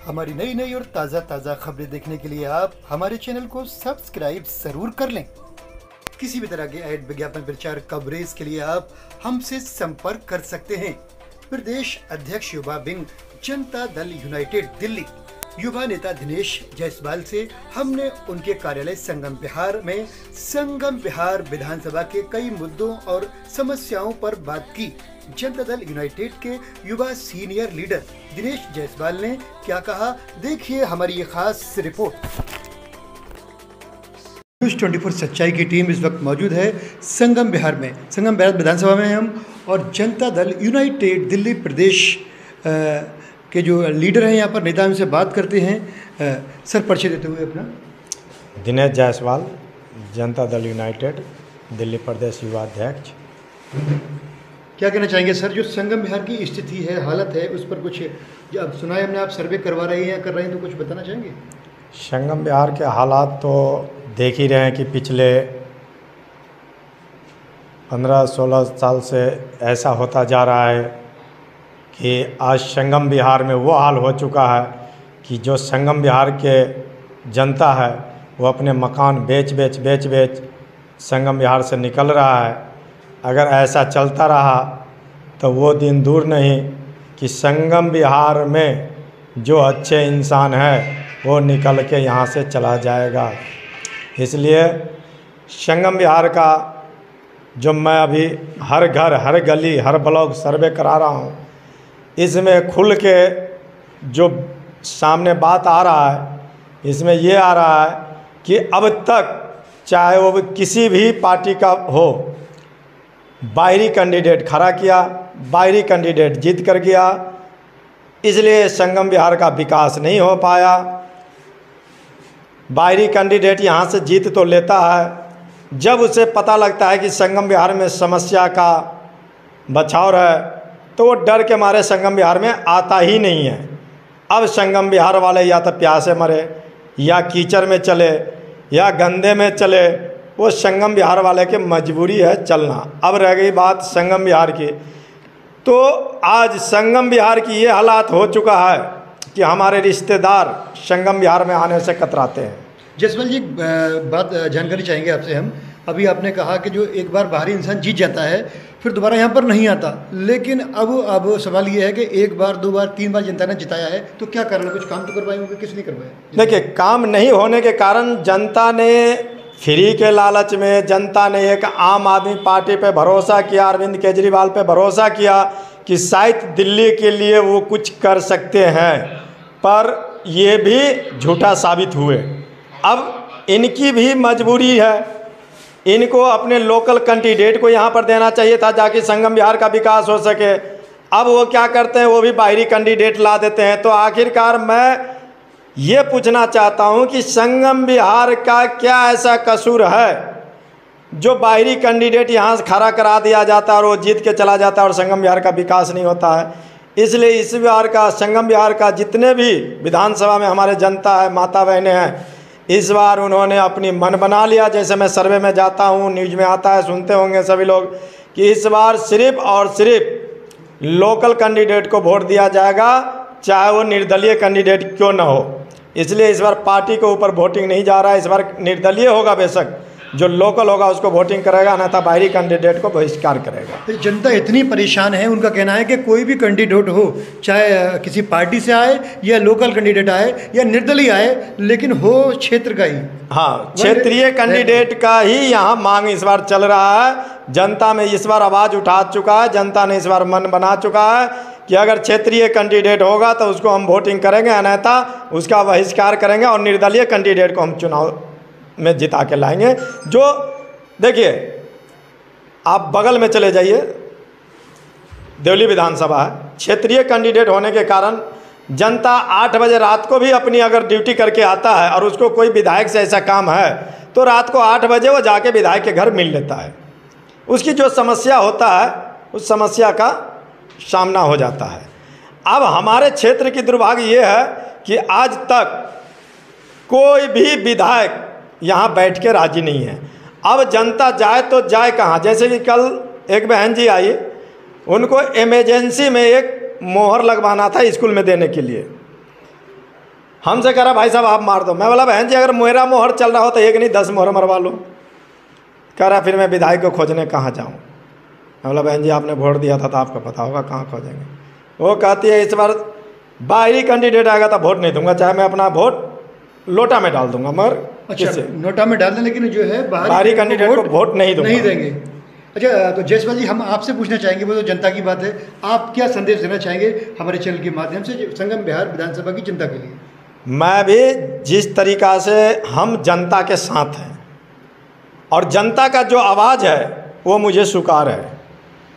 हमारी नई नई और ताज़ा खबरें देखने के लिए आप हमारे चैनल को सब्सक्राइब जरूर कर लें। किसी भी तरह के ऐड, विज्ञापन, प्रचार, कवरेज के लिए आप हमसे संपर्क कर सकते हैं। प्रदेश अध्यक्ष युवा विंग, जनता दल यूनाइटेड दिल्ली। युवा नेता दिनेश जायसवाल से हमने उनके कार्यालय संगम विहार में संगम विहार विधानसभा के कई मुद्दों और समस्याओं पर बात की। जनता दल यूनाइटेड के युवा सीनियर लीडर दिनेश जायसवाल ने क्या कहा, देखिए हमारी ये खास रिपोर्ट। न्यूज़ 24 सच्चाई की टीम इस वक्त मौजूद है संगम विहार में। संगम विहार विधानसभा में हम और जनता दल यूनाइटेड दिल्ली प्रदेश के जो लीडर हैं यहाँ पर, नेता, उनसे बात करते हैं। सर, परिचय देते हुए अपना। दिनेश जायसवाल, जनता दल यूनाइटेड दिल्ली प्रदेश युवा अध्यक्ष। क्या कहना चाहेंगे सर, जो संगम विहार की स्थिति है, हालत है, उस पर कुछ, जो अब सुना है हमने आप सर्वे करवा रहे हैं या कर रहे हैं, तो कुछ बताना चाहेंगे? संगम विहार के हालात तो देख ही रहे हैं कि पिछले 15-16 साल से ऐसा होता जा रहा है कि आज संगम विहार में वो हाल हो चुका है कि जो संगम विहार के जनता है वो अपने मकान बेच संगम विहार से निकल रहा है। अगर ऐसा चलता रहा तो वो दिन दूर नहीं कि संगम विहार में जो अच्छे इंसान है वो निकल के यहाँ से चला जाएगा। इसलिए संगम विहार का जो मैं अभी हर घर, हर गली, हर ब्लॉक सर्वे करा रहा हूँ, इसमें खुल के जो सामने बात आ रहा है, इसमें ये आ रहा है कि अब तक चाहे वो किसी भी पार्टी का हो, बाहरी कैंडिडेट खड़ा किया, बाहरी कैंडिडेट जीत कर गया, इसलिए संगम विहार का विकास नहीं हो पाया। बाहरी कैंडिडेट यहाँ से जीत तो लेता है, जब उसे पता लगता है कि संगम विहार में समस्या का बचाव है तो वो डर के मारे संगम विहार में आता ही नहीं है। अब संगम विहार वाले या तो प्यासे मरे, या कीचड़ में चले, या गंदे में चले, वो संगम विहार वाले की मजबूरी है चलना। अब रह गई बात संगम विहार की, तो आज संगम विहार की ये हालात हो चुका है कि हमारे रिश्तेदार संगम विहार में आने से कतराते हैं। जायसवाल जी, बात जानकारी चाहेंगे आपसे हम। अभी आपने कहा कि जो एक बार बाहरी इंसान जीत जाता है फिर दोबारा यहाँ पर नहीं आता, लेकिन अब सवाल ये है कि एक बार, 2 बार, 3 बार जनता ने जिताया है, तो क्या कारण, कुछ काम तो करवाए होंगे, किस नहीं करवाया? देखिए, काम नहीं होने के कारण जनता ने फ्री के लालच में, जनता ने एक आम आदमी पार्टी पे भरोसा किया, अरविंद केजरीवाल पे भरोसा किया कि शायद दिल्ली के लिए वो कुछ कर सकते हैं, पर ये भी झूठा साबित हुए। अब इनकी भी मजबूरी है, इनको अपने लोकल कैंडिडेट को यहाँ पर देना चाहिए था ताकि संगम विहार का विकास हो सके। अब वो क्या करते हैं, वो भी बाहरी कैंडिडेट ला देते हैं। तो आखिरकार मैं ये पूछना चाहता हूँ कि संगम विहार का क्या ऐसा कसूर है जो बाहरी कैंडिडेट यहाँ से खड़ा करा दिया जाता है और वो जीत के चला जाता है और संगम विहार का विकास नहीं होता है। इसलिए इस विहार का, संगम विहार का जितने भी विधानसभा में हमारे जनता है, माता बहनें हैं, इस बार उन्होंने अपनी मन बना लिया। जैसे मैं सर्वे में जाता हूँ, न्यूज़ में आता है, सुनते होंगे सभी लोग, कि इस बार सिर्फ और सिर्फ लोकल कैंडिडेट को वोट दिया जाएगा, चाहे वो निर्दलीय कैंडिडेट क्यों ना हो। इसलिए इस बार पार्टी के ऊपर वोटिंग नहीं जा रहा है। इस बार निर्दलीय होगा, बेशक जो लोकल होगा उसको वोटिंग करेगा, अन्यथा बाहरी कैंडिडेट को बहिष्कार करेगा। तो जनता इतनी परेशान है, उनका कहना है कि कोई भी कैंडिडेट हो, चाहे किसी पार्टी से आए या लोकल कैंडिडेट आए या निर्दलीय आए, लेकिन हो क्षेत्र का ही। हाँ, क्षेत्रीय कैंडिडेट का ही यहाँ मांग इस बार चल रहा है। जनता में इस बार आवाज़ उठा चुका है, जनता ने इस बार मन बना चुका है कि अगर क्षेत्रीय कैंडिडेट होगा तो उसको हम वोटिंग करेंगे, अन्यथा उसका बहिष्कार करेंगे और निर्दलीय कैंडिडेट को हम चुनाव में जिता के लाएंगे। जो देखिए, आप बगल में चले जाइए, देवली विधानसभा है, क्षेत्रीय कैंडिडेट होने के कारण जनता 8 बजे रात को भी अपनी अगर ड्यूटी करके आता है और उसको कोई विधायक से ऐसा काम है तो रात को 8 बजे वो जाके विधायक के घर मिल लेता है। उसकी जो समस्या होता है उस समस्या का सामना हो जाता है। अब हमारे क्षेत्र की दुर्भाग्य ये है कि आज तक कोई भी विधायक यहाँ बैठ के राजी नहीं है। अब जनता जाए तो जाए कहाँ? जैसे कि कल एक बहन जी आई, उनको इमरजेंसी में एक मोहर लगवाना था स्कूल में देने के लिए। हमसे कह रहा भाई साहब आप मार दो। मैं बोला बहन जी अगर मेरा मोहर चल रहा हो तो एक नहीं 10 मोहर मरवा लो। कह रहा फिर मैं विधायक को खोजने कहाँ जाऊँ। मैं बोला बहन जी आपने वोट दिया था तो आपको पता होगा कहाँ खोजेंगे। वो कहती है इस बार बाहरी कैंडिडेट आएगा तो वोट नहीं दूंगा, चाहे मैं अपना वोट लोटा में डाल दूंगा, मगर अच्छा नोटा में डाल दें, लेकिन जो है बाहरी कैंडिडेट को वोट नहीं दूंगा, नहीं देंगे। अच्छा तो जायसवाल जी हम आपसे पूछना चाहेंगे, वो तो जनता की बात है, आप क्या संदेश देना चाहेंगे हमारे चैनल के माध्यम से संगम बिहार विधानसभा की जनता के लिए? मैं भी जिस तरीक़ा से हम जनता के साथ हैं और जनता का जो आवाज़ है वो मुझे स्वीकार है,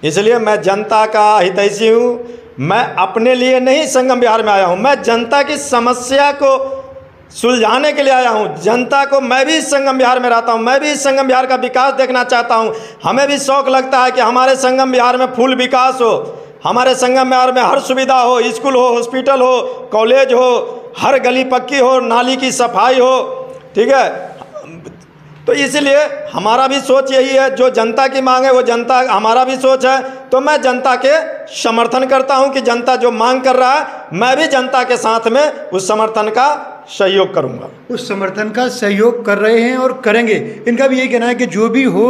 इसलिए मैं जनता का हितैषी हूँ। मैं अपने लिए नहीं संगम बिहार में आया हूँ, मैं जनता की समस्या को सुलझाने के लिए आया हूँ। जनता को, मैं भी संगम बिहार में रहता हूँ, मैं भी संगम बिहार का विकास देखना चाहता हूँ। हमें भी शौक़ लगता है कि हमारे संगम बिहार में फुल विकास हो, हमारे संगम बिहार में हर सुविधा हो, स्कूल हो, हॉस्पिटल हो, कॉलेज हो, हर गली पक्की हो, नाली की सफाई हो, ठीक है। तो इसलिए हमारा भी सोच यही है, जो जनता की मांग है वो जनता, हमारा भी सोच है। तो मैं जनता के समर्थन करता हूं कि जनता जो मांग कर रहा है मैं भी जनता के साथ में उस समर्थन का सहयोग करूंगा। उस समर्थन का सहयोग कर रहे हैं और करेंगे। इनका भी यही कहना है कि जो भी हो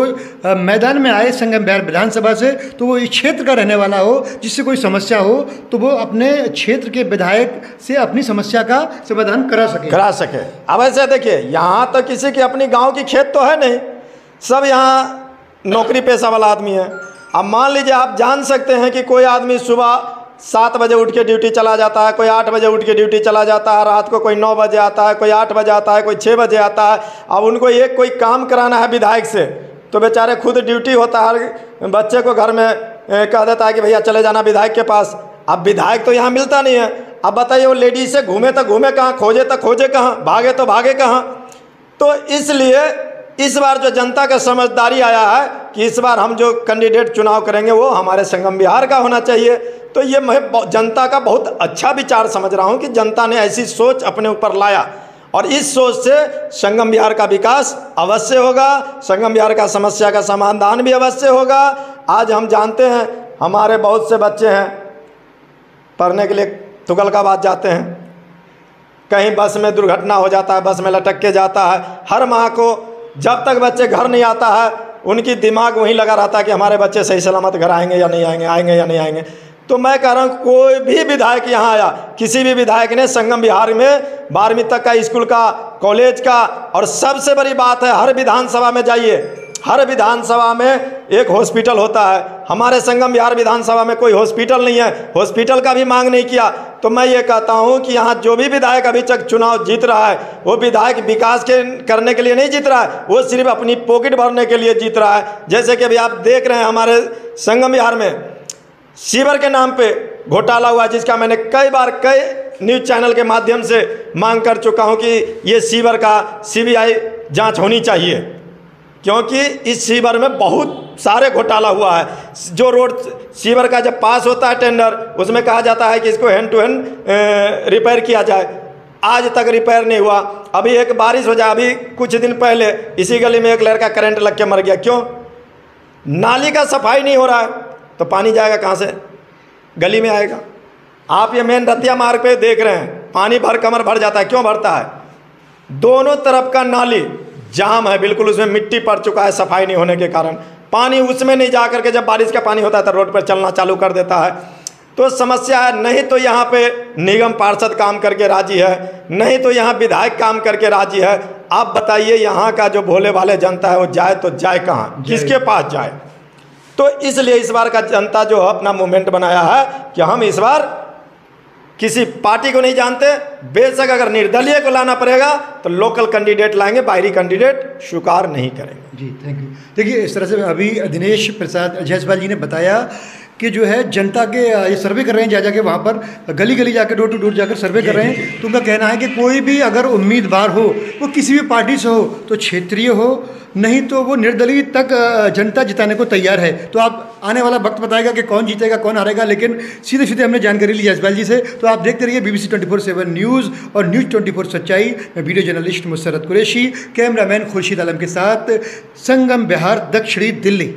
मैदान में आए संगम बिहार विधानसभा से, तो वो इस क्षेत्र का रहने वाला हो, जिससे कोई समस्या हो तो वो अपने क्षेत्र के विधायक से अपनी समस्या का समाधान करा सके। अब ऐसे देखिए, यहाँ तो किसी की अपनी गाँव की खेत तो है नहीं, सब यहाँ नौकरी पेशा वाला आदमी है। अब मान लीजिए आप जान सकते हैं कि कोई आदमी सुबह 7 बजे उठ के ड्यूटी चला जाता है, कोई 8 बजे उठ के ड्यूटी चला जाता है, रात को कोई 9 बजे आता है, कोई 8 बजे आता है, कोई 6 बजे आता है। अब उनको एक कोई काम कराना है विधायक से, तो बेचारे खुद ड्यूटी होता है, बच्चे को घर में कह देता है कि भैया चले जाना विधायक के पास। अब विधायक तो यहाँ मिलता नहीं है। अब बताइए वो लेडीज से घूमे तो घूमे कहाँ, खोजे तो खोजे कहाँ, भागे तो भागे कहाँ। तो इसलिए इस बार जो जनता का समझदारी आया है कि इस बार हम जो कैंडिडेट चुनाव करेंगे वो हमारे संगम बिहार का होना चाहिए। तो ये मैं जनता का बहुत अच्छा विचार समझ रहा हूँ कि जनता ने ऐसी सोच अपने ऊपर लाया, और इस सोच से संगम बिहार का विकास अवश्य होगा, संगम बिहार का समस्या का समाधान भी अवश्य होगा। आज हम जानते हैं हमारे बहुत से बच्चे हैं पढ़ने के लिए तुगलकाबाद जाते हैं, कहीं बस में दुर्घटना हो जाता है, बस में लटक के जाता है। हर माँ को जब तक बच्चे घर नहीं आता है उनकी दिमाग वहीं लगा रहता है कि हमारे बच्चे सही सलामत घर आएंगे या नहीं आएंगे, आएंगे या नहीं आएंगे। तो मैं कह रहा हूँ कोई भी विधायक यहाँ आया, किसी भी विधायक ने संगम बिहार में 12वीं तक का स्कूल का, कॉलेज का, और सबसे बड़ी बात है हर विधानसभा में जाइए, हर विधानसभा में एक हॉस्पिटल होता है। हमारे संगम बिहार विधानसभा में कोई हॉस्पिटल नहीं है, हॉस्पिटल का भी मांग नहीं किया। तो मैं ये कहता हूँ कि यहाँ जो भी विधायक अभी तक चुनाव जीत रहा है वो विधायक विकास करने के लिए नहीं जीत रहा है, वो सिर्फ अपनी पॉकेट भरने के लिए जीत रहा है। जैसे कि अभी आप देख रहे हैं हमारे संगम बिहार में सीवर के नाम पे घोटाला हुआ, जिसका मैंने कई बार कई न्यूज़ चैनल के माध्यम से मांग कर चुका हूँ कि ये सीवर का सीबीआई जांच होनी चाहिए, क्योंकि इस सीवर में बहुत सारे घोटाला हुआ है। जो रोड सीवर का जब पास होता है टेंडर, उसमें कहा जाता है कि इसको हैंड टू हैंड रिपेयर किया जाए, आज तक रिपेयर नहीं हुआ। अभी एक बारिश हो जाए, अभी कुछ दिन पहले इसी गली में एक लड़का करंट लग के मर गया। क्यों? नाली का सफाई नहीं हो रहा है, तो पानी जाएगा कहाँ से? गली में आएगा। आप ये मेन रतिया मार्ग पे देख रहे हैं, पानी भर कमर भर जाता है। क्यों भरता है? दोनों तरफ का नाली जाम है, बिल्कुल उसमें मिट्टी पड़ चुका है सफाई नहीं होने के कारण। पानी उसमें नहीं जा करके जब बारिश का पानी होता है तो रोड पर चलना चालू कर देता है। तो समस्या है। नहीं तो यहाँ पे निगम पार्षद काम करके राजी है, नहीं तो यहाँ विधायक काम करके राजी है। आप बताइए यहाँ का जो भोले भाले जनता है वो जाए तो जाए कहाँ, किसके पास जाए? तो इसलिए इस बार का जनता जो अपना मूवमेंट बनाया है कि हम इस बार किसी पार्टी को नहीं जानते, बेशक अगर निर्दलीय को लाना पड़ेगा तो लोकल कैंडिडेट लाएंगे, बाहरी कैंडिडेट स्वीकार नहीं करेंगे। जी थैंक यू। देखिए इस तरह से अभी दिनेश प्रसाद जायसवाल जी ने बताया कि जो है जनता के ये सर्वे कर रहे हैं, जा जाके वहाँ पर गली गली जाकर डोर टू डोर जाकर सर्वे कर रहे हैं। तो उनका कहना है कि कोई भी अगर उम्मीदवार हो वो किसी भी पार्टी से हो, तो क्षेत्रीय हो, नहीं तो वो निर्दलीय तक जनता जिताने को तैयार है। तो आप आने वाला वक्त बताएगा कि कौन जीतेगा कौन हारेगा, लेकिन सीधे सीधे हमने जानकारी ली जायसवाल जी से। तो आप देखते रहिए BBC 24/7 न्यूज़ और न्यूज़ 24 सच्चाई। मैं video journalist Musarrat Qureshi, cameraman Khurshid Alam के साथ, संगम बिहार, दक्षिणी दिल्ली।